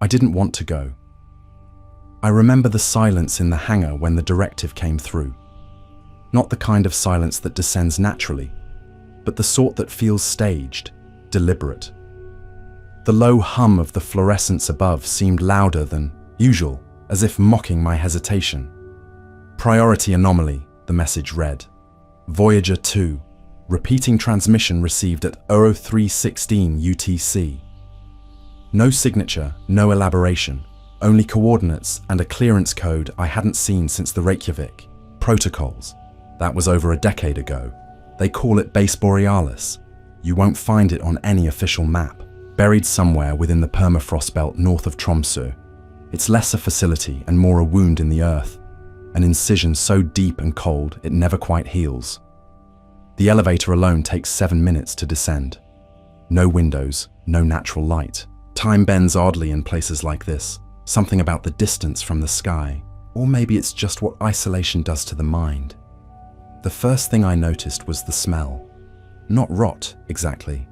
I didn't want to go. I remember the silence in the hangar when the directive came through. Not the kind of silence that descends naturally, but the sort that feels staged, deliberate. The low hum of the fluorescence above seemed louder than usual, as if mocking my hesitation. Priority anomaly, the message read. Voyager 2, repeating transmission received at 0316 UTC. No signature, no elaboration, only coordinates and a clearance code I hadn't seen since the Reykjavik. Protocols. That was over a decade ago. They call it Base Borealis. You won't find it on any official map, buried somewhere within the permafrost belt north of Tromsø. It's less a facility and more a wound in the earth, an incision so deep and cold it never quite heals. The elevator alone takes 7 minutes to descend. No windows, no natural light. Time bends oddly in places like this, something about the distance from the sky, or maybe it's just what isolation does to the mind. The first thing I noticed was the smell. Not rot, exactly.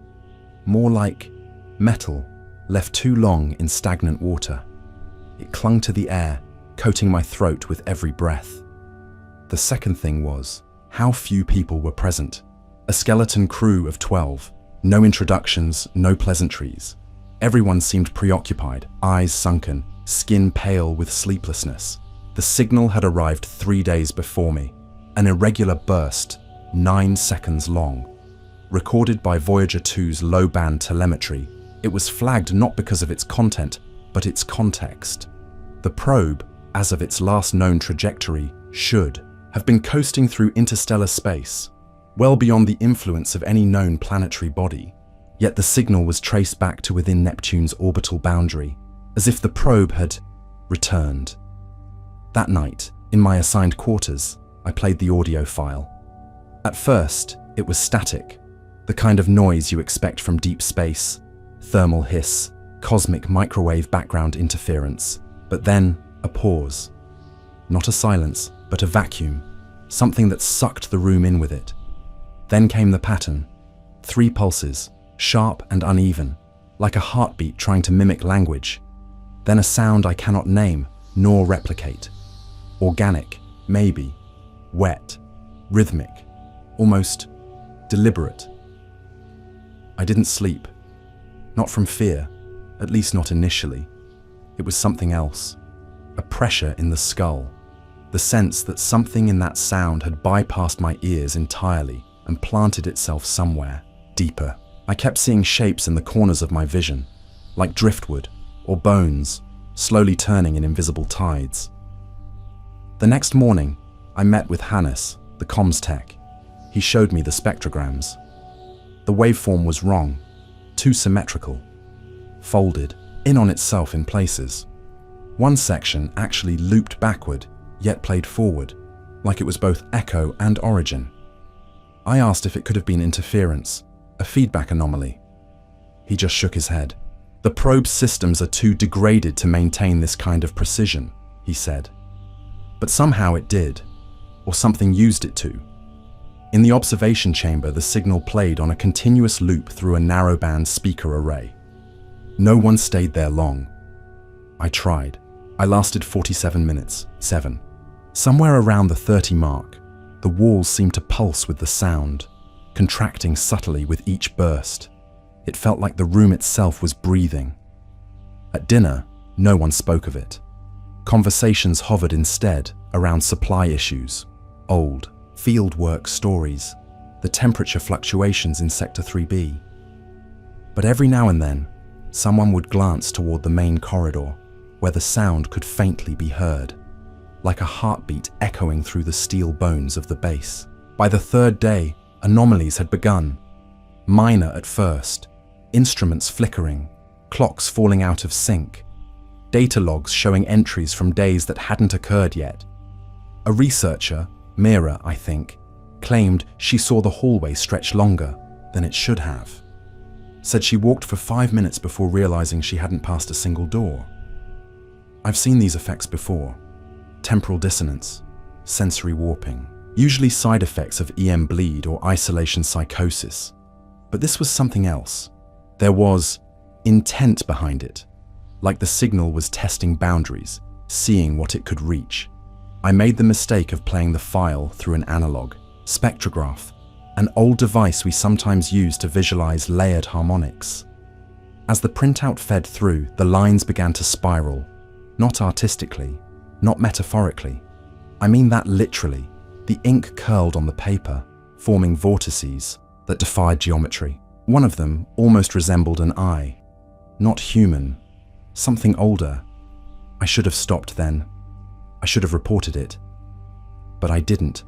More like metal, left too long in stagnant water. It clung to the air, coating my throat with every breath. The second thing was how few people were present. A skeleton crew of 12. No introductions, no pleasantries. Everyone seemed preoccupied, eyes sunken, skin pale with sleeplessness. The signal had arrived 3 days before me. An irregular burst, 9 seconds long. Recorded by Voyager 2's low-band telemetry, it was flagged not because of its content, but its context. The probe, as of its last known trajectory, should have been coasting through interstellar space, well beyond the influence of any known planetary body. Yet the signal was traced back to within Neptune's orbital boundary, as if the probe had returned. That night, in my assigned quarters, I played the audio file. At first, it was static, the kind of noise you expect from deep space, thermal hiss, cosmic microwave background interference. But then, a pause. Not a silence, but a vacuum, something that sucked the room in with it. Then came the pattern. 3 pulses, sharp and uneven, like a heartbeat trying to mimic language. Then a sound I cannot name nor replicate. Organic, maybe. Wet, rhythmic, almost deliberate. I didn't sleep. Not from fear, at least not initially. It was something else. A pressure in the skull. The sense that something in that sound had bypassed my ears entirely and planted itself somewhere deeper. I kept seeing shapes in the corners of my vision, like driftwood or bones, slowly turning in invisible tides. The next morning, I met with Hannes, the comms tech. He showed me the spectrograms. The waveform was wrong, too symmetrical, folded in on itself in places. One section actually looped backward, yet played forward, like it was both echo and origin. I asked if it could have been interference, a feedback anomaly. He just shook his head. The probe's systems are too degraded to maintain this kind of precision, he said. But somehow it did, or something used it to. In the observation chamber, the signal played on a continuous loop through a narrowband speaker array. No one stayed there long. I tried. I lasted 47 minutes, 7. Somewhere around the 30 mark, the walls seemed to pulse with the sound, contracting subtly with each burst. It felt like the room itself was breathing. At dinner, no one spoke of it. Conversations hovered instead around supply issues, old fieldwork stories, the temperature fluctuations in Sector 3B. But every now and then, someone would glance toward the main corridor, where the sound could faintly be heard, like a heartbeat echoing through the steel bones of the base. By the 3rd day, anomalies had begun. Minor at first, instruments flickering, clocks falling out of sync, data logs showing entries from days that hadn't occurred yet. A researcher, Mira, I think, claimed she saw the hallway stretch longer than it should have. Said she walked for 5 minutes before realizing she hadn't passed a single door. I've seen these effects before. Temporal dissonance, sensory warping, usually side effects of EM bleed or isolation psychosis. But this was something else. There was intent behind it. like the signal was testing boundaries, seeing what it could reach. I made the mistake of playing the file through an analog spectrograph, an old device we sometimes use to visualize layered harmonics. As the printout fed through, the lines began to spiral, not artistically, not metaphorically. I mean that literally. The ink curled on the paper, forming vortices that defied geometry. One of them almost resembled an eye. Not human, something older. I should have stopped then. I should have reported it. But I didn't.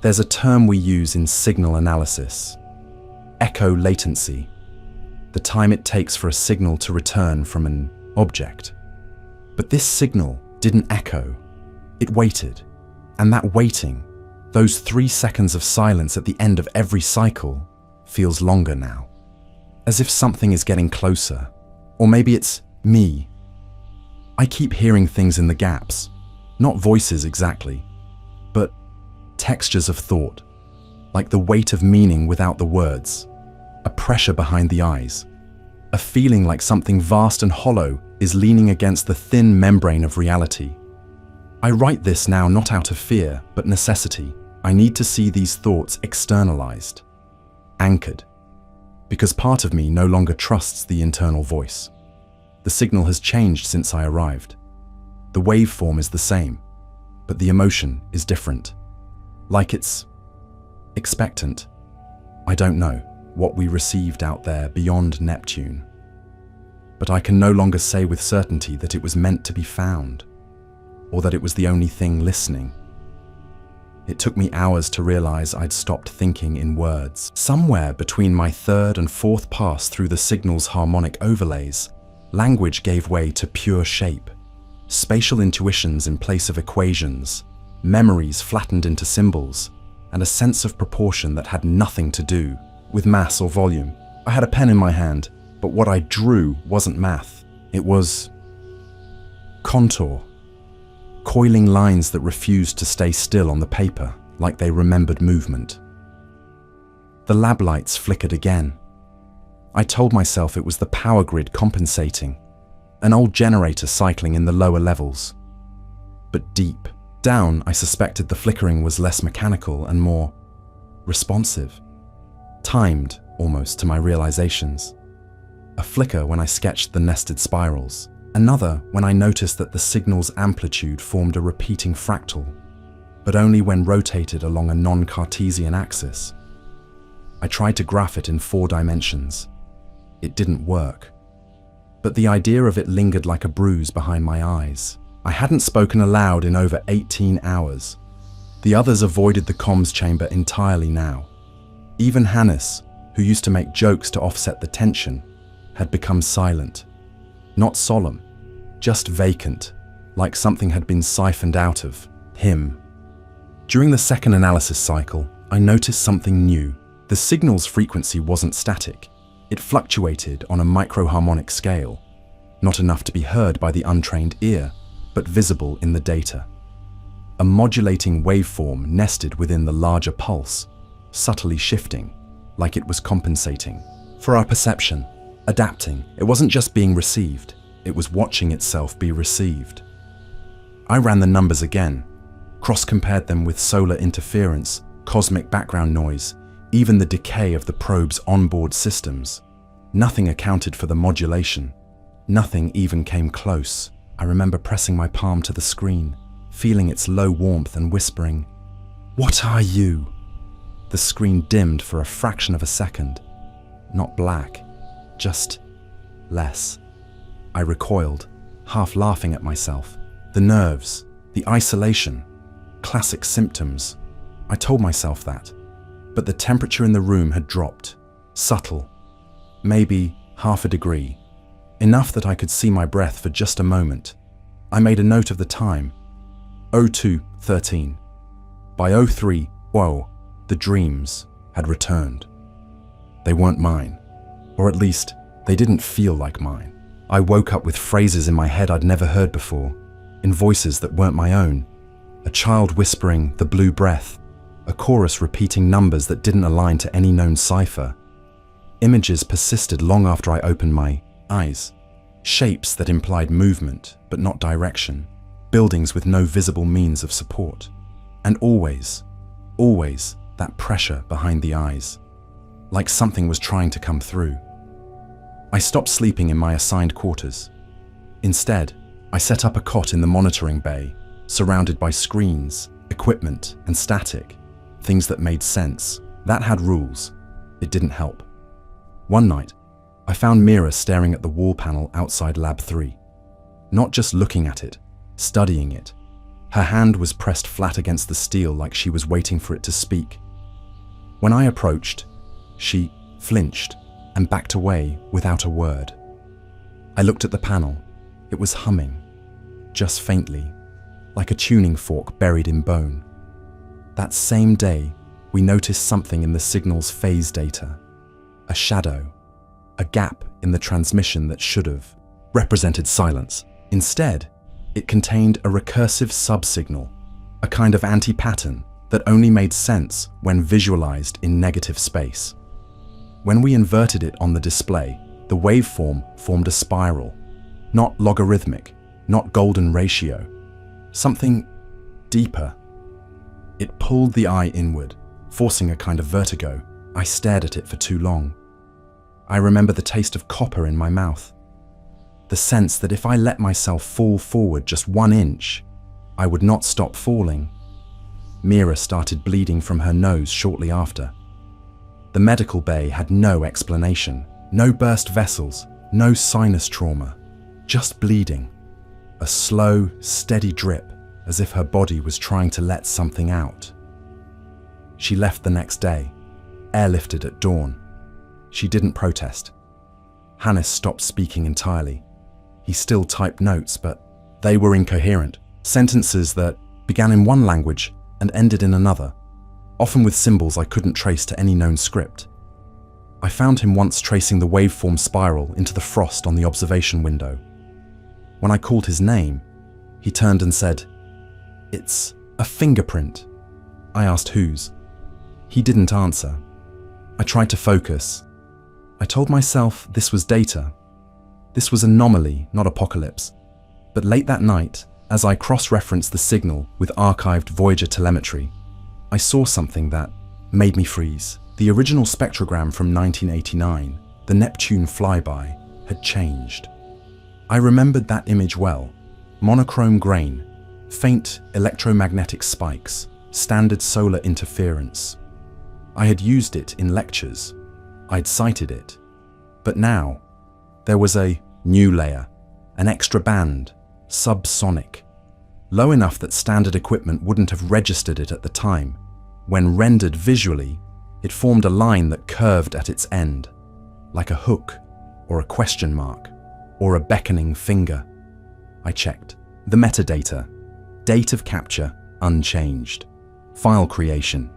There's a term we use in signal analysis: echo latency, the time it takes for a signal to return from an object. But this signal didn't echo. It waited. And that waiting, those 3 seconds of silence at the end of every cycle, feels longer now. As if something is getting closer. Or maybe it's me. I keep hearing things in the gaps. Not voices exactly, but textures of thought, like the weight of meaning without the words, a pressure behind the eyes, a feeling like something vast and hollow is leaning against the thin membrane of reality. I write this now not out of fear, but necessity. I need to see these thoughts externalized, anchored, because part of me no longer trusts the internal voice. The signal has changed since I arrived. The waveform is the same, but the emotion is different. Like it's expectant. I don't know what we received out there beyond Neptune, but I can no longer say with certainty that it was meant to be found, or that it was the only thing listening. It took me hours to realize I'd stopped thinking in words. Somewhere between my 3rd and 4th pass through the signal's harmonic overlays, language gave way to pure shape. Spatial intuitions in place of equations, memories flattened into symbols, and a sense of proportion that had nothing to do with mass or volume. I had a pen in my hand, but what I drew wasn't math. It was contour. Coiling lines that refused to stay still on the paper, like they remembered movement. The lab lights flickered again. I told myself it was the power grid compensating, an old generator cycling in the lower levels. But deep down, I suspected the flickering was less mechanical and more responsive, timed almost to my realizations. A flicker when I sketched the nested spirals. Another when I noticed that the signal's amplitude formed a repeating fractal, but only when rotated along a non-Cartesian axis. I tried to graph it in 4 dimensions. It didn't work. But the idea of it lingered like a bruise behind my eyes. I hadn't spoken aloud in over 18 hours. The others avoided the comms chamber entirely now. Even Hannes, who used to make jokes to offset the tension, had become silent. Not solemn, just vacant, like something had been siphoned out of him. During the 2nd analysis cycle, I noticed something new. The signal's frequency wasn't static. It fluctuated on a microharmonic scale, not enough to be heard by the untrained ear, but visible in the data. A modulating waveform nested within the larger pulse, subtly shifting, like it was compensating. For our perception, adapting, it wasn't just being received, it was watching itself be received. I ran the numbers again, cross-compared them with solar interference, cosmic background noise, even the decay of the probe's onboard systems. Nothing accounted for the modulation. Nothing even came close. I remember pressing my palm to the screen, feeling its low warmth and whispering, "What are you?" The screen dimmed for a fraction of a second. Not black, just less. I recoiled, half laughing at myself. The nerves, the isolation, classic symptoms. I told myself that. But the temperature in the room had dropped. Subtle. Maybe half a degree. Enough that I could see my breath for just a moment. I made a note of the time. 02:13. By 03, whoa, the dreams had returned. They weren't mine. Or at least, they didn't feel like mine. I woke up with phrases in my head I'd never heard before, in voices that weren't my own. A child whispering the blue breath, a chorus repeating numbers that didn't align to any known cipher. Images persisted long after I opened my eyes. Shapes that implied movement, but not direction. Buildings with no visible means of support. And always that pressure behind the eyes. Like something was trying to come through. I stopped sleeping in my assigned quarters. Instead, I set up a cot in the monitoring bay, surrounded by screens, equipment, and static. Things that made sense. That had rules. It didn't help. One night, I found Mira staring at the wall panel outside Lab 3. Not just looking at it, studying it. Her hand was pressed flat against the steel like she was waiting for it to speak. When I approached, she flinched and backed away without a word. I looked at the panel. It was humming, just faintly, like a tuning fork buried in bone. That same day, we noticed something in the signal's phase data. A shadow, a gap in the transmission that should have represented silence. Instead, it contained a recursive subsignal, a kind of anti-pattern that only made sense when visualized in negative space. When we inverted it on the display, the waveform formed a spiral, not logarithmic, not golden ratio, something deeper. It pulled the eye inward, forcing a kind of vertigo. I stared at it for too long. I remember the taste of copper in my mouth. The sense that if I let myself fall forward just 1 inch, I would not stop falling. Mira started bleeding from her nose shortly after. The medical bay had no explanation, no burst vessels, no sinus trauma, just bleeding. A slow, steady drip, as if her body was trying to let something out. She left the next day, airlifted at dawn. She didn't protest. Hannes stopped speaking entirely. He still typed notes, but they were incoherent. Sentences that began in one language and ended in another, often with symbols I couldn't trace to any known script. I found him once tracing the waveform spiral into the frost on the observation window. When I called his name, he turned and said, "It's a fingerprint." I asked whose. He didn't answer. I tried to focus. I told myself this was data. This was anomaly, not apocalypse. But late that night, as I cross-referenced the signal with archived Voyager telemetry, I saw something that made me freeze. The original spectrogram from 1989, the Neptune flyby, had changed. I remembered that image well. Monochrome grain, faint electromagnetic spikes, standard solar interference. I had used it in lectures. I'd cited it. But now, there was a new layer, an extra band, subsonic, low enough that standard equipment wouldn't have registered it at the time. When rendered visually, it formed a line that curved at its end, like a hook, or a question mark, or a beckoning finger. I checked. The metadata. Date of capture, unchanged. File creation,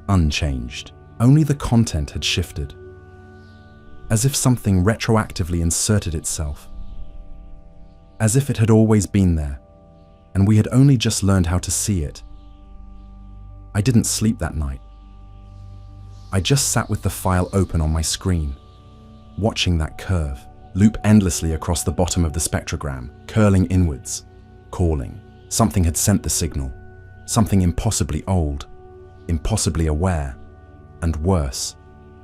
unchanged. Only the content had shifted. As if something retroactively inserted itself. As if it had always been there, and we had only just learned how to see it. I didn't sleep that night. I just sat with the file open on my screen, watching that curve loop endlessly across the bottom of the spectrogram, curling inwards, calling. Something had sent the signal, something impossibly old, impossibly aware, and worse,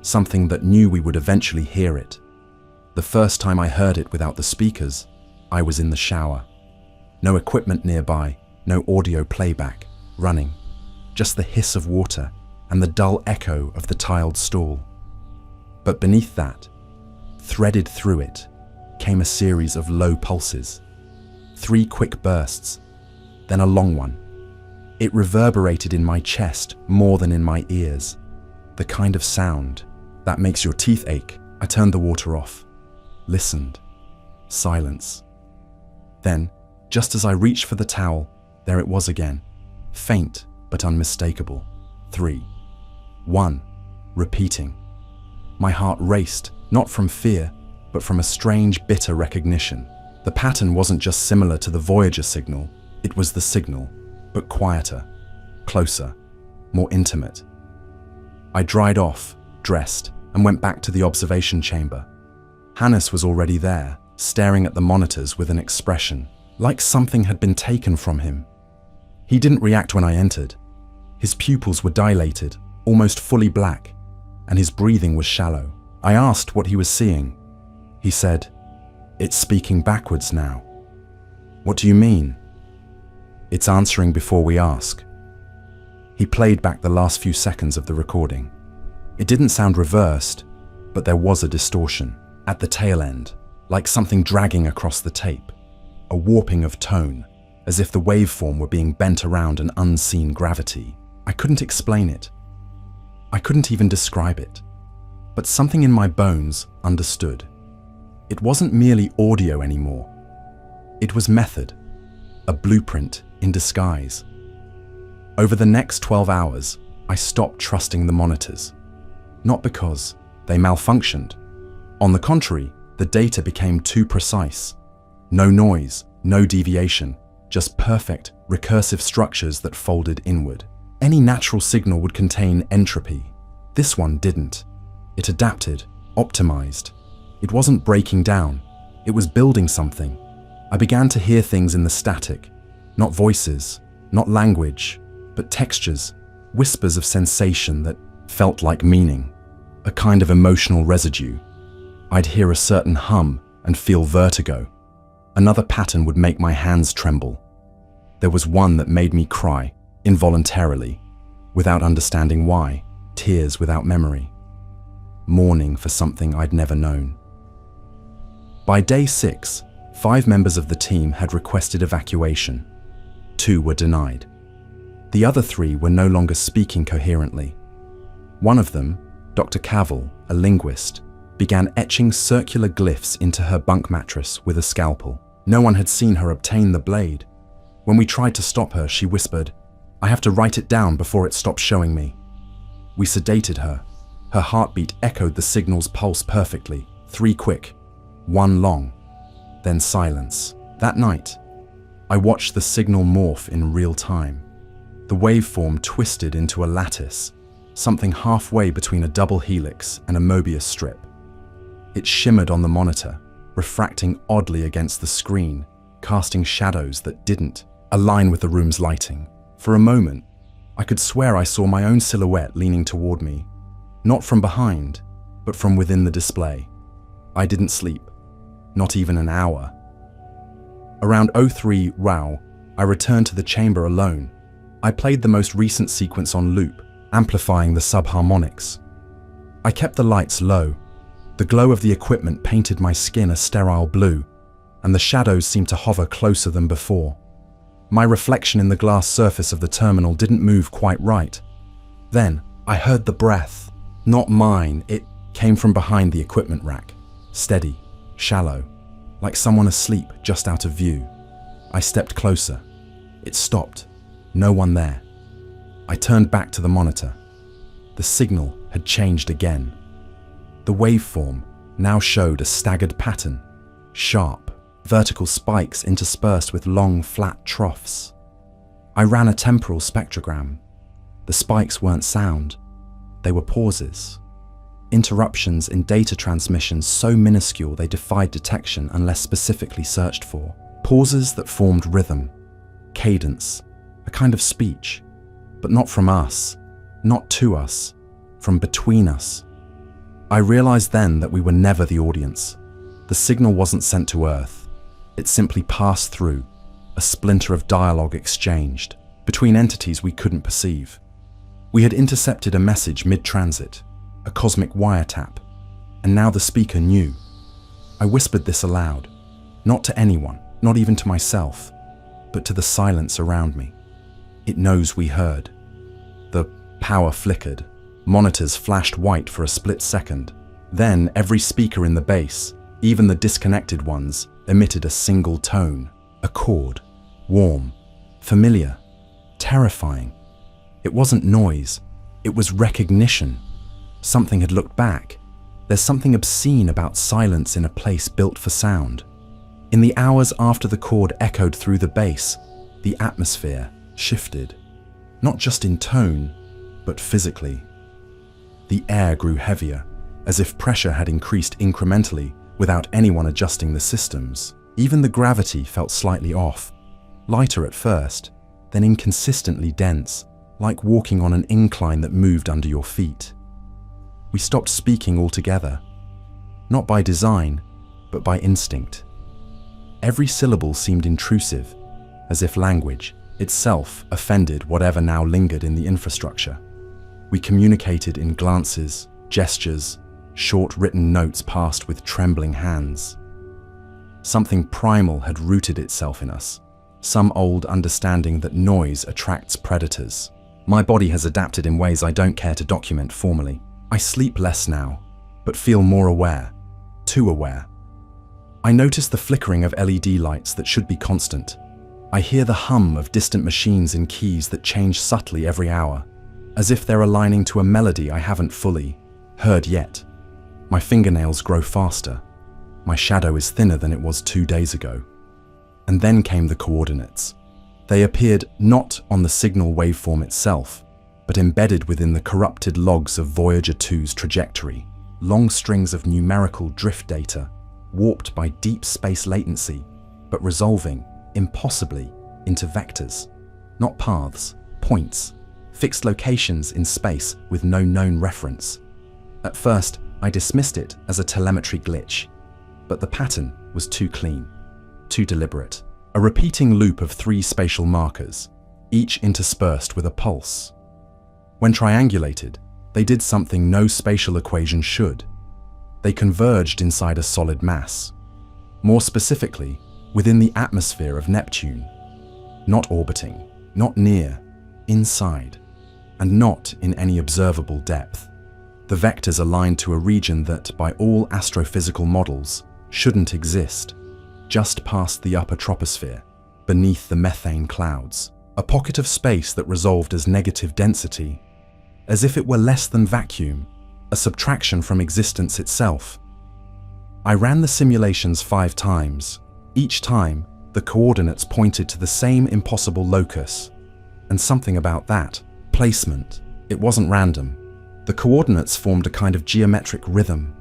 something that knew we would eventually hear it. The first time I heard it without the speakers, I was in the shower. No equipment nearby, no audio playback, running. Just the hiss of water and the dull echo of the tiled stall. But beneath that, threaded through it, came a series of low pulses. 3 quick bursts, then a long one. It reverberated in my chest more than in my ears. The kind of sound that makes your teeth ache. I turned the water off, listened. Silence. Then, just as I reached for the towel, there it was again, faint but unmistakable. 3, 1, repeating. My heart raced, not from fear, but from a strange, bitter recognition. The pattern wasn't just similar to the Voyager signal, it was the signal, but quieter, closer, more intimate. I dried off, dressed, and went back to the observation chamber. Hannes was already there, staring at the monitors with an expression like something had been taken from him. He didn't react when I entered. His pupils were dilated, almost fully black, and his breathing was shallow. I asked what he was seeing. He said, "It's speaking backwards now." "What do you mean?" "It's answering before we ask." He played back the last few seconds of the recording. It didn't sound reversed, but there was a distortion at the tail end, like something dragging across the tape, a warping of tone, as if the waveform were being bent around an unseen gravity. I couldn't explain it. I couldn't even describe it. But something in my bones understood. It wasn't merely audio anymore. It was method, a blueprint in disguise. Over the next 12 hours, I stopped trusting the monitors. Not because they malfunctioned. On the contrary, the data became too precise. No noise, no deviation, just perfect, recursive structures that folded inward. Any natural signal would contain entropy. This one didn't. It adapted, optimized. It wasn't breaking down. It was building something. I began to hear things in the static. Not voices, not language, but textures, whispers of sensation that felt like meaning. A kind of emotional residue. I'd hear a certain hum and feel vertigo. Another pattern would make my hands tremble. There was one that made me cry, involuntarily, without understanding why, tears without memory, mourning for something I'd never known. By day 6, 5 members of the team had requested evacuation. 2 were denied. The other 3 were no longer speaking coherently. One of them, Dr. Cavell, a linguist, began etching circular glyphs into her bunk mattress with a scalpel. No one had seen her obtain the blade. When we tried to stop her, she whispered, "I have to write it down before it stops showing me." We sedated her. Her heartbeat echoed the signal's pulse perfectly. 3 quick, 1 long, then silence. That night, I watched the signal morph in real time. The waveform twisted into a lattice, something halfway between a double helix and a Mobius strip. It shimmered on the monitor, refracting oddly against the screen, casting shadows that didn't align with the room's lighting. For a moment, I could swear I saw my own silhouette leaning toward me, not from behind, but from within the display. I didn't sleep, not even an hour. Around 03 RAW, I returned to the chamber alone. I played the most recent sequence on loop, amplifying the subharmonics. I kept the lights low. The glow of the equipment painted my skin a sterile blue, and the shadows seemed to hover closer than before. My reflection in the glass surface of the terminal didn't move quite right. Then, I heard the breath. Not mine, it came from behind the equipment rack. Steady, shallow, like someone asleep just out of view. I stepped closer. It stopped. No one there. I turned back to the monitor. The signal had changed again. The waveform now showed a staggered pattern, sharp, vertical spikes interspersed with long, flat troughs. I ran a temporal spectrogram. The spikes weren't sound. They were pauses. Interruptions in data transmission so minuscule they defied detection unless specifically searched for. Pauses that formed rhythm, cadence, a kind of speech, but not from us, not to us, from between us. I realized then that we were never the audience. The signal wasn't sent to Earth. It simply passed through, a splinter of dialogue exchanged, between entities we couldn't perceive. We had intercepted a message mid-transit, a cosmic wiretap, and now the speaker knew. I whispered this aloud, not to anyone, not even to myself, but to the silence around me. It knows we heard. The power flickered. Monitors flashed white for a split second. Then every speaker in the base, even the disconnected ones, emitted a single tone, a chord, warm, familiar, terrifying. It wasn't noise, it was recognition. Something had looked back. There's something obscene about silence in a place built for sound. In the hours after the chord echoed through the bass, the atmosphere shifted, not just in tone, but physically. The air grew heavier, as if pressure had increased incrementally without anyone adjusting the systems. Even the gravity felt slightly off, lighter at first, then inconsistently dense, like walking on an incline that moved under your feet. We stopped speaking altogether, not by design, but by instinct. Every syllable seemed intrusive, as if language itself offended whatever now lingered in the infrastructure. We communicated in glances, gestures, short written notes passed with trembling hands. Something primal had rooted itself in us, some old understanding that noise attracts predators. My body has adapted in ways I don't care to document formally. I sleep less now, but feel more aware, too aware. I notice the flickering of LED lights that should be constant. I hear the hum of distant machines and keys that change subtly every hour, as if they're aligning to a melody I haven't fully heard yet. My fingernails grow faster. My shadow is thinner than it was 2 days ago. And then came the coordinates. They appeared not on the signal waveform itself, but embedded within the corrupted logs of Voyager 2's trajectory, long strings of numerical drift data, warped by deep space latency, but resolving, impossibly, into vectors, not paths, points, fixed locations in space with no known reference. At first, I dismissed it as a telemetry glitch, but the pattern was too clean, too deliberate. A repeating loop of 3 spatial markers, each interspersed with a pulse. When triangulated, they did something no spatial equation should. They converged inside a solid mass. More specifically, within the atmosphere of Neptune. Not orbiting, not near, inside, and not in any observable depth. The vectors aligned to a region that, by all astrophysical models, shouldn't exist, just past the upper troposphere, beneath the methane clouds. A pocket of space that resolved as negative density, as if it were less than vacuum, a subtraction from existence itself. I ran the simulations 5 times. Each time, the coordinates pointed to the same impossible locus. And something about that, placement, it wasn't random. The coordinates formed a kind of geometric rhythm,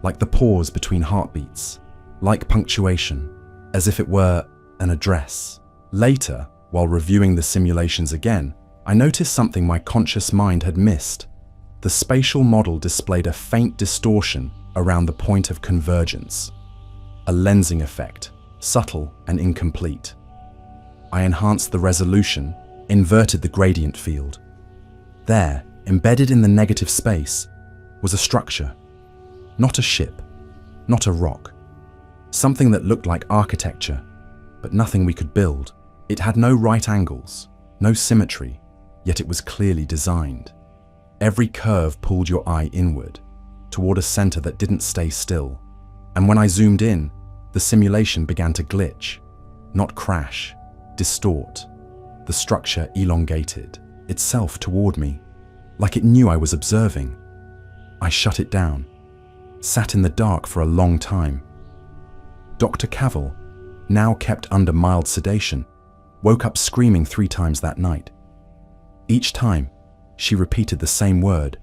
like the pause between heartbeats, like punctuation, as if it were an address. Later, while reviewing the simulations again, I noticed something my conscious mind had missed. The spatial model displayed a faint distortion around the point of convergence, a lensing effect, subtle and incomplete. I enhanced the resolution, inverted the gradient field. There, embedded in the negative space, was a structure, not a ship, not a rock. Something that looked like architecture, but nothing we could build. It had no right angles, no symmetry, yet it was clearly designed. Every curve pulled your eye inward, toward a center that didn't stay still. And when I zoomed in, the simulation began to glitch, not crash, distort. The structure elongated, itself toward me, like it knew I was observing. I shut it down, sat in the dark for a long time. Dr. Cavell, now kept under mild sedation, woke up screaming 3 times that night. Each time, she repeated the same word,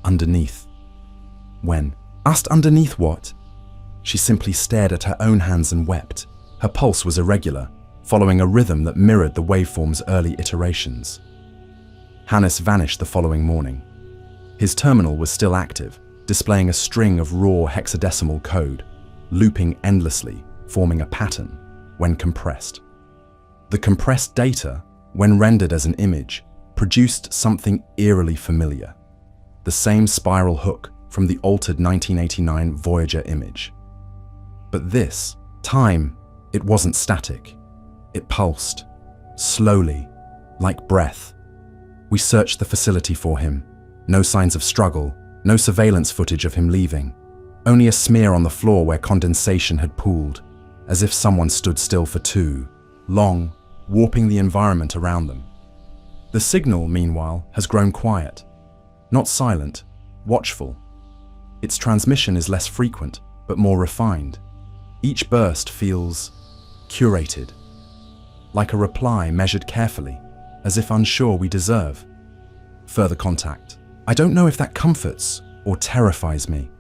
underneath. When asked underneath what, she simply stared at her own hands and wept. Her pulse was irregular, following a rhythm that mirrored the waveform's early iterations. Hannes vanished the following morning. His terminal was still active, displaying a string of raw hexadecimal code, looping endlessly, forming a pattern when compressed. The compressed data, when rendered as an image, produced something eerily familiar. The same spiral hook from the altered 1989 Voyager image. But this time, it wasn't static. It pulsed, slowly, like breath. We searched the facility for him. No signs of struggle, no surveillance footage of him leaving. Only a smear on the floor where condensation had pooled, as if someone stood still for too long, warping the environment around them. The signal, meanwhile, has grown quiet. Not silent, watchful. Its transmission is less frequent, but more refined. Each burst feels curated, like a reply measured carefully, as if unsure we deserve further contact. I don't know if that comforts or terrifies me.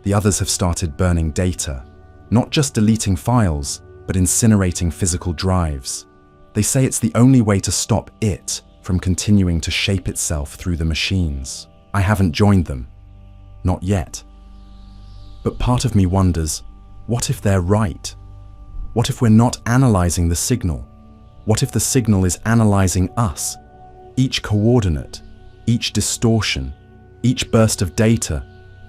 The others have started burning data, not just deleting files, but incinerating physical drives. They say it's the only way to stop it from continuing to shape itself through the machines. I haven't joined them. Not yet. But part of me wonders, what if they're right? What if we're not analyzing the signal? What if the signal is analyzing us? Each coordinate, each distortion, each burst of data,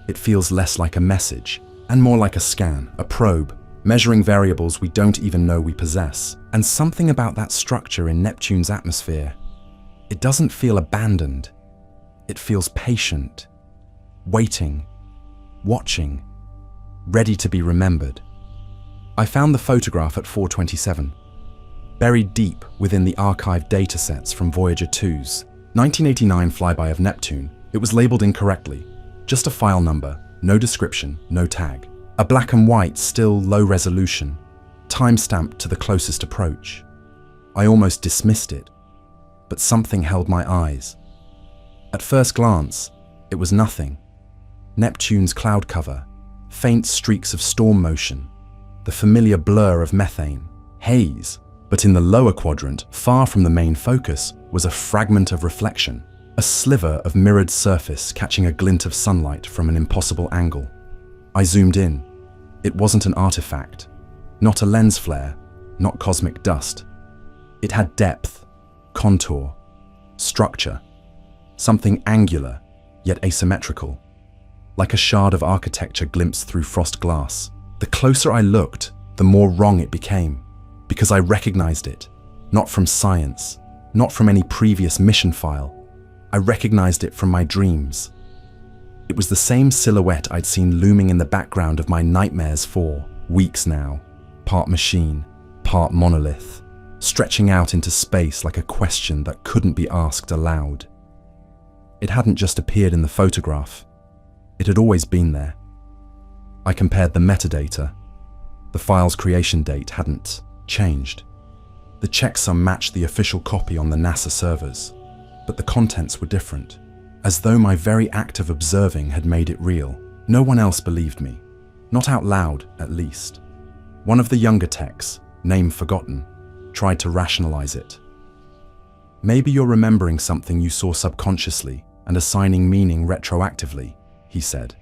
it feels less like a message and more like a scan, a probe, measuring variables we don't even know we possess. And something about that structure in Neptune's atmosphere, it doesn't feel abandoned. It feels patient, waiting, watching, ready to be remembered. I found the photograph at 427, buried deep within the archived datasets from Voyager 2's 1989 flyby of Neptune. It was labeled incorrectly, just a file number, no description, no tag. A black and white, still low resolution, time-stamped to the closest approach. I almost dismissed it, but something held my eyes. At first glance, it was nothing. Neptune's cloud cover, faint streaks of storm motion, the familiar blur of methane, haze. But in the lower quadrant, far from the main focus, was a fragment of reflection, a sliver of mirrored surface catching a glint of sunlight from an impossible angle. I zoomed in. It wasn't an artifact, not a lens flare, not cosmic dust. It had depth, contour, structure, something angular, yet asymmetrical, like a shard of architecture glimpsed through frost glass. The closer I looked, the more wrong it became, because I recognized it, not from science, not from any previous mission file. I recognized it from my dreams. It was the same silhouette I'd seen looming in the background of my nightmares for weeks now, part machine, part monolith, stretching out into space like a question that couldn't be asked aloud. It hadn't just appeared in the photograph. It had always been there. I compared the metadata. The file's creation date hadn't changed. The checksum matched the official copy on the NASA servers, but the contents were different, as though my very act of observing had made it real. No one else believed me, not out loud, at least. One of the younger techs, name forgotten, tried to rationalize it. Maybe you're remembering something you saw subconsciously and assigning meaning retroactively, he said.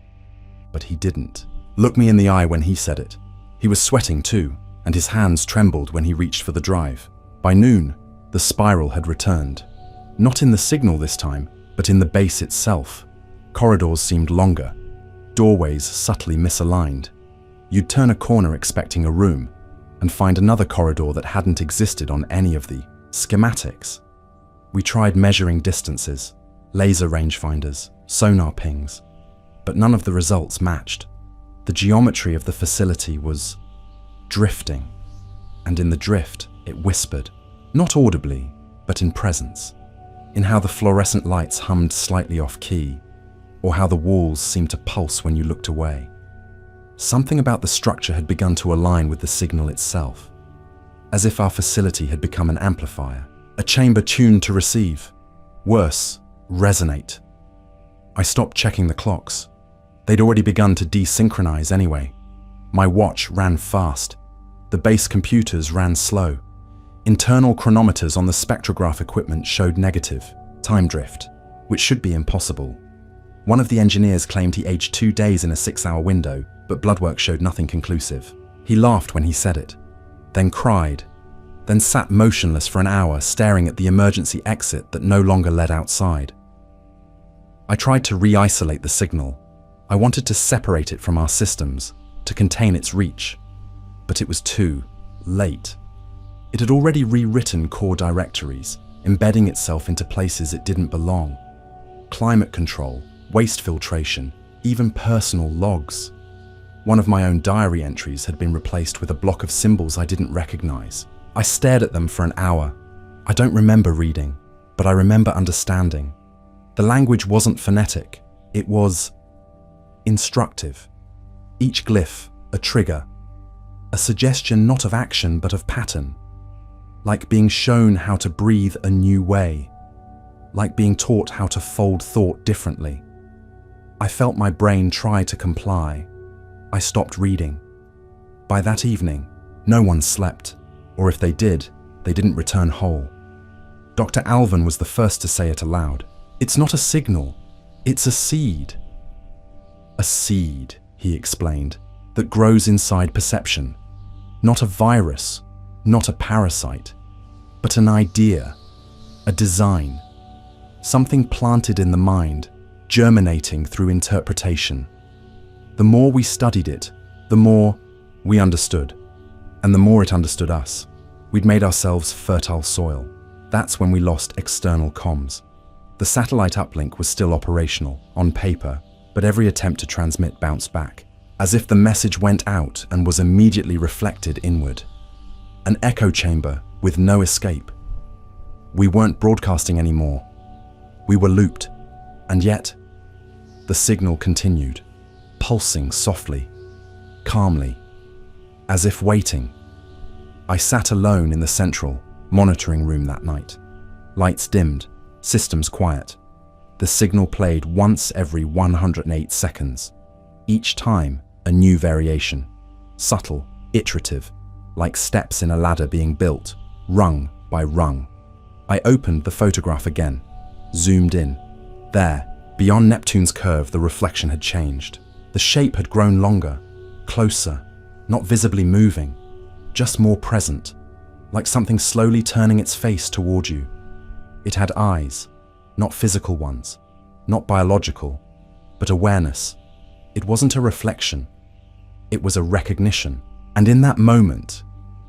But he didn't. Look me in the eye when he said it. He was sweating too, and his hands trembled when he reached for the drive. By noon, the spiral had returned. Not in the signal this time, but in the base itself. Corridors seemed longer, doorways subtly misaligned. You'd turn a corner expecting a room, and find another corridor that hadn't existed on any of the schematics. We tried measuring distances, laser rangefinders, sonar pings, but none of the results matched. The geometry of the facility was drifting, and in the drift, it whispered, not audibly, but in presence, in how the fluorescent lights hummed slightly off-key, or how the walls seemed to pulse when you looked away. Something about the structure had begun to align with the signal itself, as if our facility had become an amplifier, a chamber tuned to receive, worse, resonate. I stopped checking the clocks. They'd already begun to desynchronize anyway. My watch ran fast. The base computers ran slow. Internal chronometers on the spectrograph equipment showed negative, time drift, which should be impossible. One of the engineers claimed he aged 2 days in a 6-hour window, but bloodwork showed nothing conclusive. He laughed when he said it, then cried, then sat motionless for an hour staring at the emergency exit that no longer led outside. I tried to re-isolate the signal. I wanted to separate it from our systems, to contain its reach, but it was too late. It had already rewritten core directories, embedding itself into places it didn't belong. Climate control, waste filtration, even personal logs. One of my own diary entries had been replaced with a block of symbols I didn't recognize. I stared at them for an hour. I don't remember reading, but I remember understanding. The language wasn't phonetic, it was instructive. Each glyph, a trigger, a suggestion not of action but of pattern, like being shown how to breathe a new way, like being taught how to fold thought differently. I felt my brain try to comply, I stopped reading. By that evening, no one slept, or if they did, they didn't return whole. Dr. Alvin was the first to say it aloud. It's not a signal, it's a seed. A seed, he explained, that grows inside perception. Not a virus, not a parasite, but an idea, a design. Something planted in the mind, germinating through interpretation. The more we studied it, the more we understood. And the more it understood us. We'd made ourselves fertile soil. That's when we lost external comms. The satellite uplink was still operational, on paper, but every attempt to transmit bounced back, as if the message went out and was immediately reflected inward. An echo chamber with no escape. We weren't broadcasting anymore. We were looped, and yet the signal continued, pulsing softly, calmly, as if waiting. I sat alone in the central monitoring room that night. Lights dimmed, systems quiet. The signal played once every 108 seconds. Each time, a new variation. Subtle, iterative, like steps in a ladder being built, rung by rung. I opened the photograph again, zoomed in. There, beyond Neptune's curve, the reflection had changed. The shape had grown longer, closer, not visibly moving, just more present, like something slowly turning its face toward you. It had eyes, not physical ones, not biological, but awareness. It wasn't a reflection, it was a recognition. And in that moment,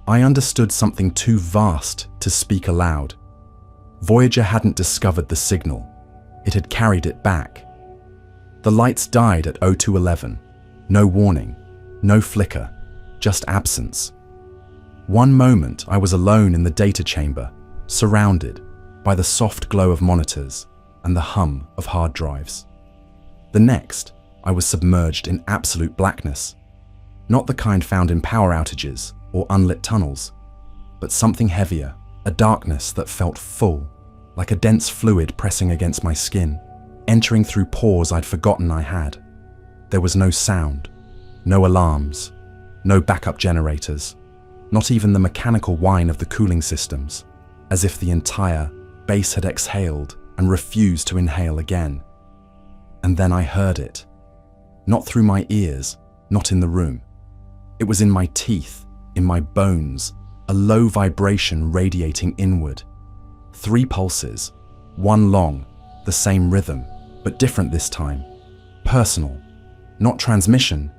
I understood something too vast to speak aloud. Voyager hadn't discovered the signal, it had carried it back. The lights died at 0211, no warning, no flicker, just absence. One moment I was alone in the data chamber, surrounded by the soft glow of monitors and the hum of hard drives. The next, I was submerged in absolute blackness, not the kind found in power outages or unlit tunnels, but something heavier, a darkness that felt full, like a dense fluid pressing against my skin, entering through pores I'd forgotten I had. There was no sound, no alarms, no backup generators, not even the mechanical whine of the cooling systems, as if the entire base had exhaled and refused to inhale again. And then I heard it. Not through my ears, not in the room. It was in my teeth, in my bones, a low vibration radiating inward. 3 pulses, one long, the same rhythm, but different this time. Personal, not transmission,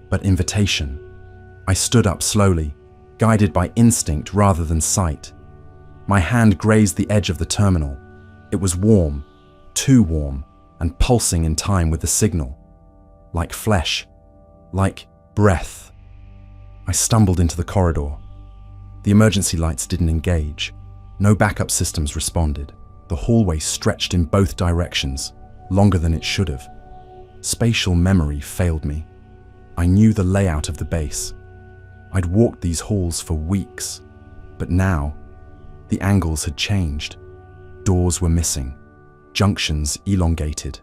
but invitation. I stood up slowly, guided by instinct rather than sight. My hand grazed the edge of the terminal. It was warm, too warm, and pulsing in time with the signal. Like flesh, like breath. I stumbled into the corridor. The emergency lights didn't engage. No backup systems responded. The hallway stretched in both directions, longer than it should have. Spatial memory failed me. I knew the layout of the base. I'd walked these halls for weeks, but now the angles had changed. Doors were missing, junctions elongated.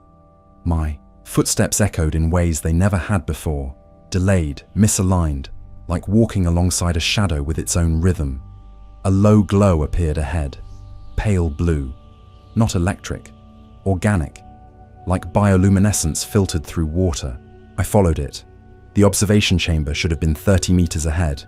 My footsteps echoed in ways they never had before, delayed, misaligned, like walking alongside a shadow with its own rhythm. A low glow appeared ahead, pale blue, not electric, organic, like bioluminescence filtered through water. I followed it. The observation chamber should have been 30 meters ahead.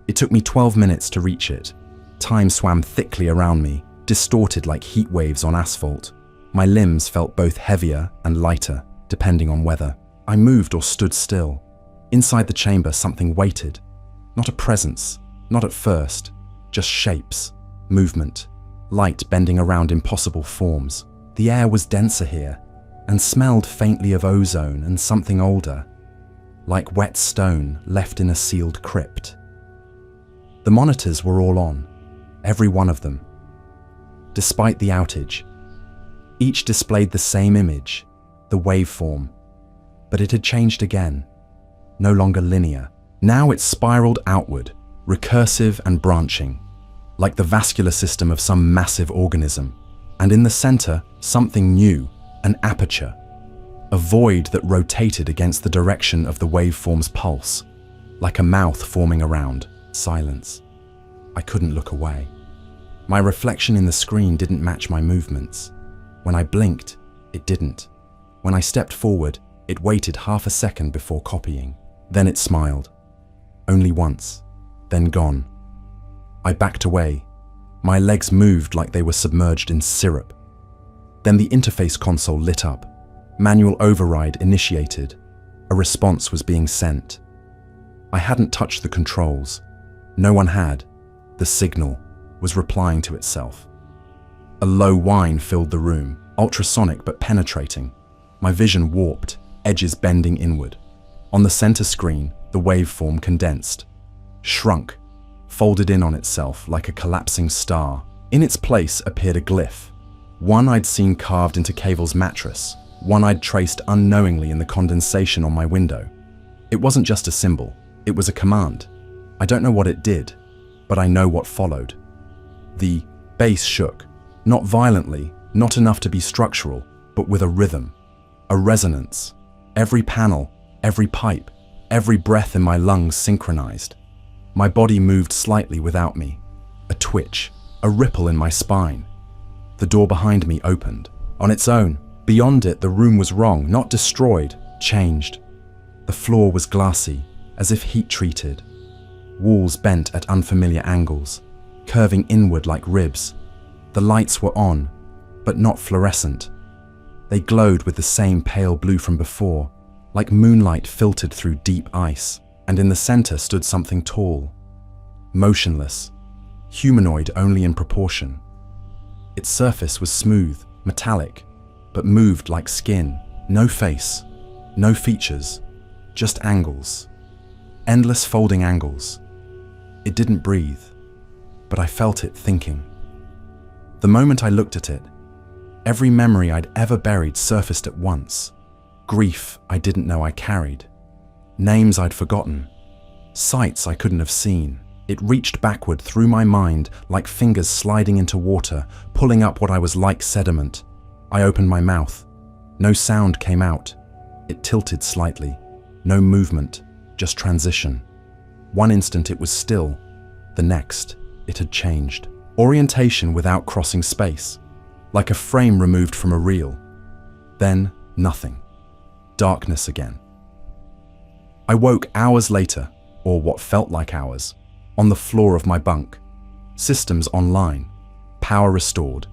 It took me 12 minutes to reach it. Time swam thickly around me, distorted like heat waves on asphalt. My limbs felt both heavier and lighter, depending on weather. I moved or stood still. Inside the chamber, something waited. Not a presence, not at first, just shapes, movement, light bending around impossible forms. The air was denser here, and smelled faintly of ozone and something older, like wet stone left in a sealed crypt. The monitors were all on, every one of them. Despite the outage, each displayed the same image, the waveform, but it had changed again, no longer linear. Now it spiraled outward, recursive and branching, like the vascular system of some massive organism. And in the center, something new, an aperture. a void that rotated against the direction of the waveform's pulse, like a mouth forming around. Silence. I couldn't look away. My reflection in the screen didn't match my movements. When I blinked, it didn't. When I stepped forward, it waited half a second before copying. Then it smiled. Only once, then gone. I backed away. My legs moved like they were submerged in syrup. Then the interface console lit up. Manual override initiated. A response was being sent. I hadn't touched the controls. No one had. The signal was replying to itself. A low whine filled the room, ultrasonic but penetrating. My vision warped, edges bending inward. On the center screen, the waveform condensed, shrunk, folded in on itself like a collapsing star. In its place appeared a glyph, one I'd seen carved into Cavel's mattress, one I'd traced unknowingly in the condensation on my window. It wasn't just a symbol, it was a command. I don't know what it did, but I know what followed. The base shook, not violently, not enough to be structural, but with a rhythm, a resonance. Every panel, every pipe, every breath in my lungs synchronized. My body moved slightly without me, a twitch, a ripple in my spine. The door behind me opened. On its own, beyond it, the room was wrong, not destroyed, changed. The floor was glassy, as if heat-treated. Walls bent at unfamiliar angles, curving inward like ribs. The lights were on, but not fluorescent. They glowed with the same pale blue from before, like moonlight filtered through deep ice. And in the center stood something tall, motionless, humanoid only in proportion. Its surface was smooth, metallic, but moved like skin. No face, no features, just angles. Endless folding angles. It didn't breathe, but I felt it thinking. The moment I looked at it, every memory I'd ever buried surfaced at once. Grief I didn't know I carried. Names I'd forgotten. Sights I couldn't have seen. It reached backward through my mind like fingers sliding into water, pulling up what I was like sediment. I opened my mouth. No sound came out. It tilted slightly. No movement, just transition. One instant it was still. The next, it had changed. Orientation without crossing space, like a frame removed from a reel. Then, nothing. Darkness again. I woke hours later, or what felt like hours, on the floor of my bunk. Systems online. Power restored.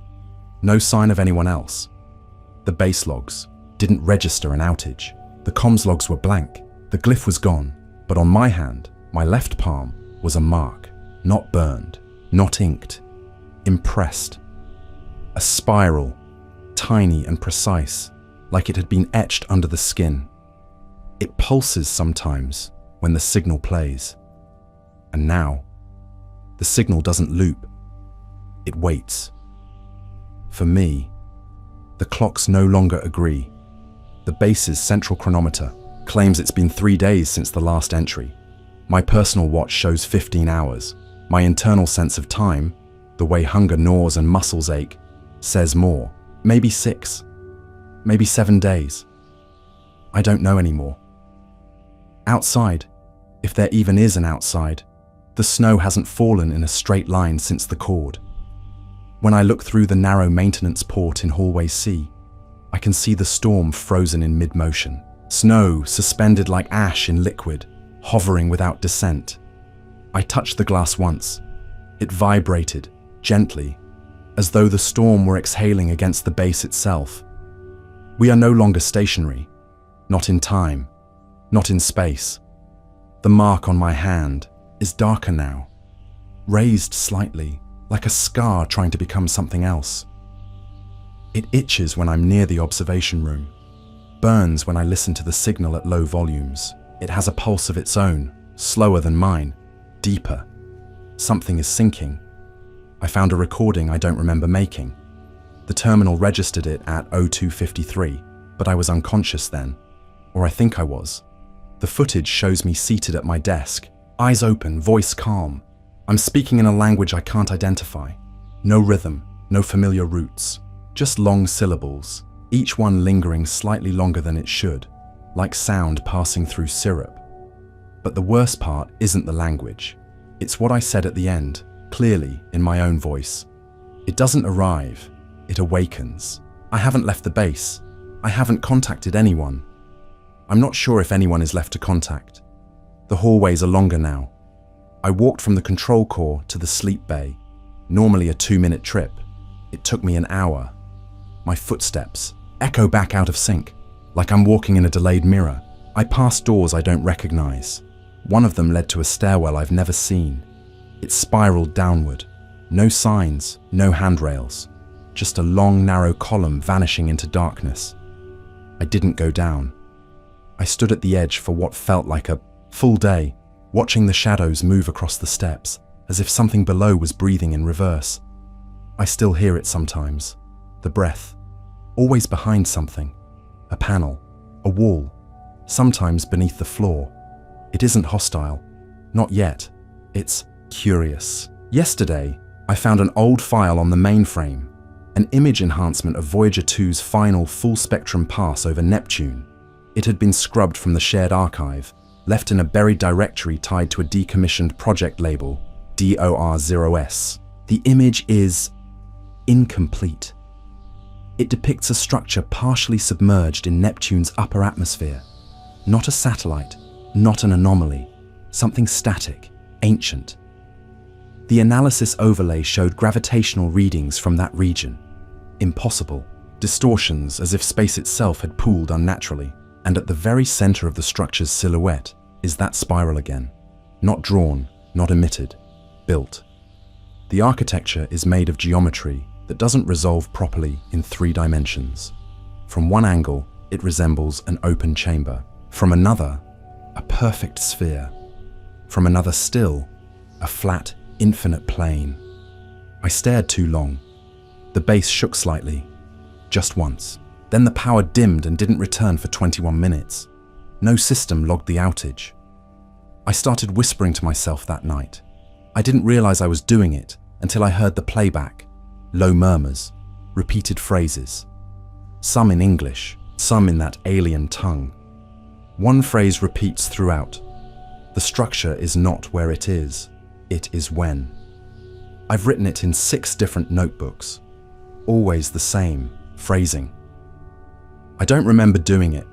No sign of anyone else. The base logs didn't register an outage. The comms logs were blank. The glyph was gone, but on my hand, my left palm, was a mark. Not burned, not inked. Impressed. A spiral, tiny and precise, like it had been etched under the skin. It pulses sometimes when the signal plays. And now, the signal doesn't loop. It waits. For me, the clocks no longer agree. The base's central chronometer claims it's been 3 days since the last entry. My personal watch shows 15 hours. My internal sense of time, the way hunger gnaws and muscles ache, says more. Maybe 6, maybe 7 days. I don't know anymore. Outside, if there even is an outside, the snow hasn't fallen in a straight line since the cord. When I look through the narrow maintenance port in Hallway C, I can see the storm frozen in mid-motion. Snow suspended like ash in liquid, hovering without descent. I touched the glass once. It vibrated, gently, as though the storm were exhaling against the base itself. We are no longer stationary, not in time, not in space. The mark on my hand is darker now, raised slightly, like a scar trying to become something else. It itches when I'm near the observation room, burns when I listen to the signal at low volumes. It has a pulse of its own, slower than mine, deeper. Something is sinking. I found a recording I don't remember making. The terminal registered it at 02:53, but I was unconscious then, or I think I was. The footage shows me seated at my desk, eyes open, voice calm. I'm speaking in a language I can't identify. No rhythm, no familiar roots, just long syllables. each one lingering slightly longer than it should, like sound passing through syrup. But the worst part isn't the language. It's what I said at the end, clearly in my own voice. It doesn't arrive, it awakens. I haven't left the base. I haven't contacted anyone. I'm not sure if anyone is left to contact. The hallways are longer now. I walked from the control core to the sleep bay, normally a 2-minute trip. It took me an hour. My footsteps echo back out of sync, like I'm walking in a delayed mirror. I passed doors I don't recognize. One of them led to a stairwell I've never seen. It spiraled downward. No signs, no handrails. Just a long, narrow column vanishing into darkness. I didn't go down. I stood at the edge for what felt like a full day, watching the shadows move across the steps, as if something below was breathing in reverse. I still hear it sometimes. The breath. Always behind something. A panel. A wall. Sometimes beneath the floor. It isn't hostile. Not yet. It's curious. Yesterday, I found an old file on the mainframe, an image enhancement of Voyager 2's final full-spectrum pass over Neptune. It had been scrubbed from the shared archive, left in a buried directory tied to a decommissioned project label, DOR0S. The image is incomplete. It depicts a structure partially submerged in Neptune's upper atmosphere. Not a satellite, not an anomaly, something static, ancient. The analysis overlay showed gravitational readings from that region. Impossible. Distortions as if space itself had pooled unnaturally. And at the very center of the structure's silhouette is that spiral again. Not drawn, not emitted, built. The architecture is made of geometry that doesn't resolve properly in 3 dimensions. From one angle, it resembles an open chamber. From another, a perfect sphere. From another still, a flat, infinite plane. I stared too long. The base shook slightly, just once. Then the power dimmed and didn't return for 21 minutes. No system logged the outage. I started whispering to myself that night. I didn't realize I was doing it until I heard the playback. Low murmurs, repeated phrases. Some in English, some in that alien tongue. One phrase repeats throughout. The structure is not where it is when. I've written it in 6 different notebooks. Always the same phrasing. I don't remember doing it.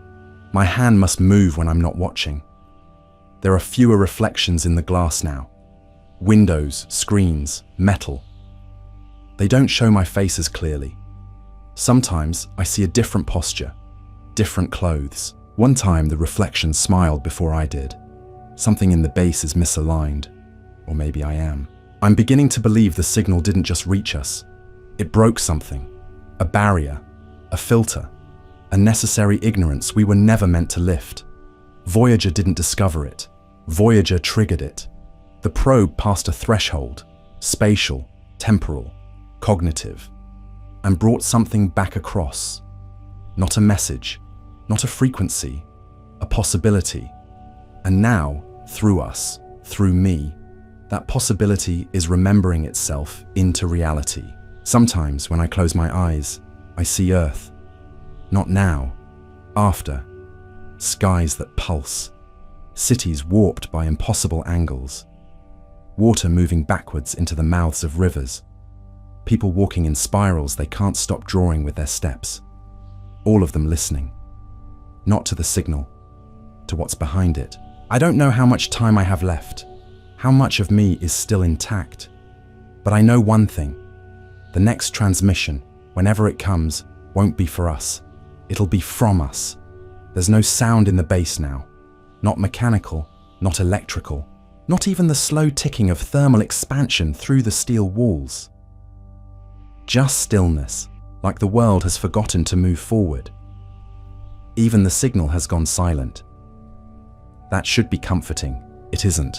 My hand must move when I'm not watching. There are fewer reflections in the glass now. Windows, screens, metal. They don't show my face as clearly. Sometimes I see a different posture, different clothes. One time the reflection smiled before I did. Something in the base is misaligned. Or maybe I am. I'm beginning to believe the signal didn't just reach us. It broke something. A barrier. A filter. A necessary ignorance we were never meant to lift. Voyager didn't discover it. Voyager triggered it. The probe passed a threshold, spatial, temporal, cognitive, and brought something back across. Not a message, not a frequency, a possibility. And now, through us, through me, that possibility is remembering itself into reality. Sometimes when I close my eyes, I see Earth. Not now, after. Skies that pulse. Cities warped by impossible angles. Water moving backwards into the mouths of rivers. People walking in spirals they can't stop drawing with their steps. All of them listening. Not to the signal, to what's behind it. I don't know how much time I have left, how much of me is still intact. But I know one thing. The next transmission, whenever it comes, won't be for us. It'll be from us. There's no sound in the base now. Not mechanical, not electrical, not even the slow ticking of thermal expansion through the steel walls. Just stillness, like the world has forgotten to move forward. Even the signal has gone silent. That should be comforting. It isn't.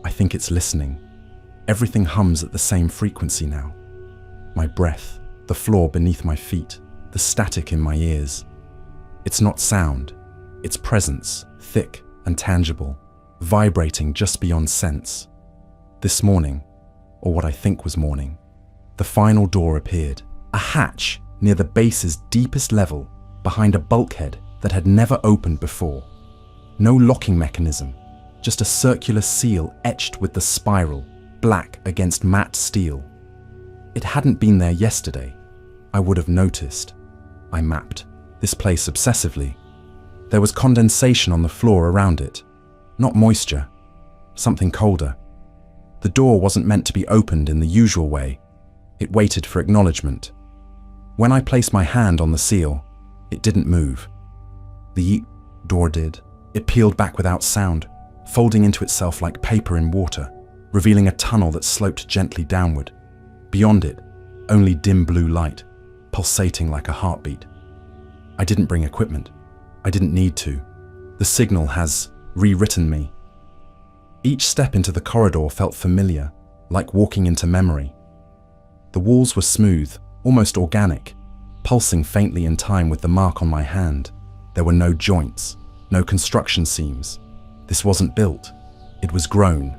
I think it's listening. Everything hums at the same frequency now. My breath, the floor beneath my feet, the static in my ears. It's not sound, it's presence, thick and tangible, vibrating just beyond sense. This morning, or what I think was morning, the final door appeared. A hatch near the base's deepest level, behind a bulkhead that had never opened before. No locking mechanism, just a circular seal etched with the spiral, black against matte steel. It hadn't been there yesterday. I would have noticed. I mapped this place obsessively. There was condensation on the floor around it. Not moisture, something colder. The door wasn't meant to be opened in the usual way. It waited for acknowledgement. When I placed my hand on the seal, it didn't move. The door did. It peeled back without sound, folding into itself like paper in water, revealing a tunnel that sloped gently downward. Beyond it, only dim blue light, pulsating like a heartbeat. I didn't bring equipment. I didn't need to. The signal has rewritten me. Each step into the corridor felt familiar, like walking into memory. The walls were smooth, almost organic, pulsing faintly in time with the mark on my hand. There were no joints, no construction seams. This wasn't built, it was grown.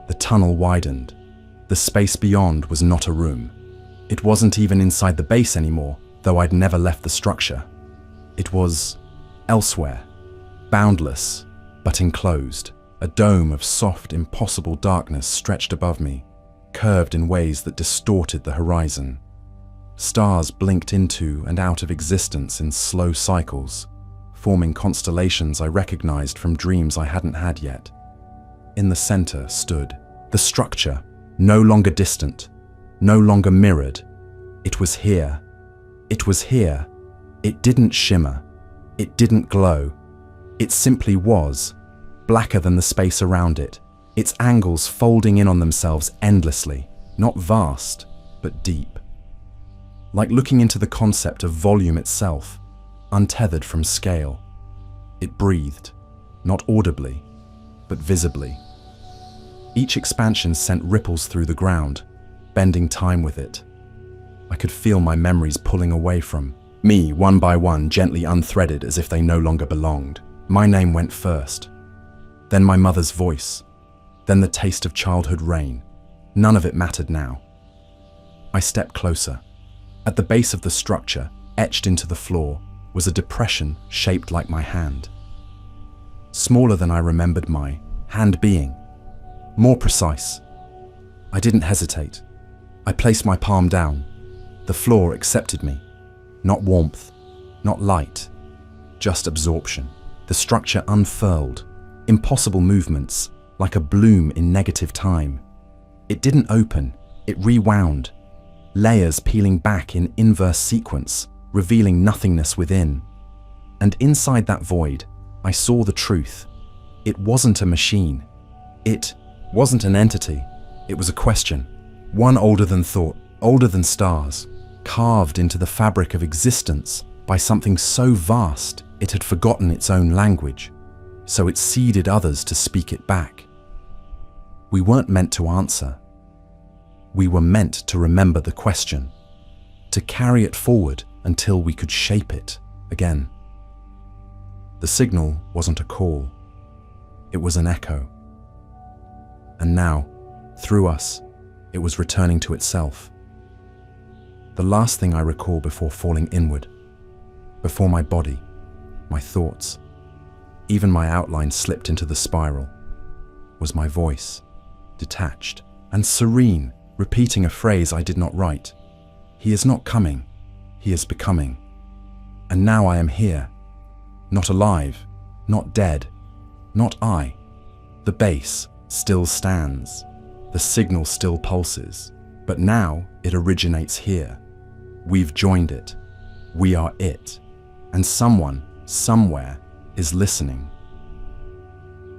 The tunnel widened. The space beyond was not a room. It wasn't even inside the base anymore, though I'd never left the structure. It was elsewhere, boundless, but enclosed. A dome of soft, impossible darkness stretched above me, curved in ways that distorted the horizon. Stars blinked into and out of existence in slow cycles, forming constellations I recognized from dreams I hadn't had yet. In the center stood the structure, no longer distant, no longer mirrored. It was here. It was here. It didn't shimmer. It didn't glow. It simply was, blacker than the space around it, its angles folding in on themselves endlessly, not vast, but deep. Like looking into the concept of volume itself, untethered from scale. It breathed, not audibly, but visibly. Each expansion sent ripples through the ground, bending time with it. I could feel my memories pulling away from me, one by one, gently unthreaded as if they no longer belonged. My name went first, then my mother's voice, then the taste of childhood rain. None of it mattered now. I stepped closer. At the base of the structure, etched into the floor, was a depression shaped like my hand. Smaller than I remembered my hand being. More precise. I didn't hesitate. I placed my palm down. The floor accepted me. Not warmth, not light, just absorption. The structure unfurled, impossible movements, like a bloom in negative time. It didn't open, it rewound, layers peeling back in inverse sequence, revealing nothingness within. And inside that void, I saw the truth. It wasn't a machine. It wasn't an entity. It was a question. One older than thought, older than stars, carved into the fabric of existence by something so vast it had forgotten its own language, so it seeded others to speak it back. We weren't meant to answer. We were meant to remember the question, to carry it forward until we could shape it again. The signal wasn't a call. It was an echo. And now, through us, it was returning to itself. The last thing I recall before falling inward, before my body, my thoughts, even my outline slipped into the spiral, was my voice, detached and serene, repeating a phrase I did not write. He is not coming, he is becoming. And now I am here, not alive, not dead, not I. The base still stands, the signal still pulses, but now it originates here. We've joined it, we are it, and someone, somewhere, is listening.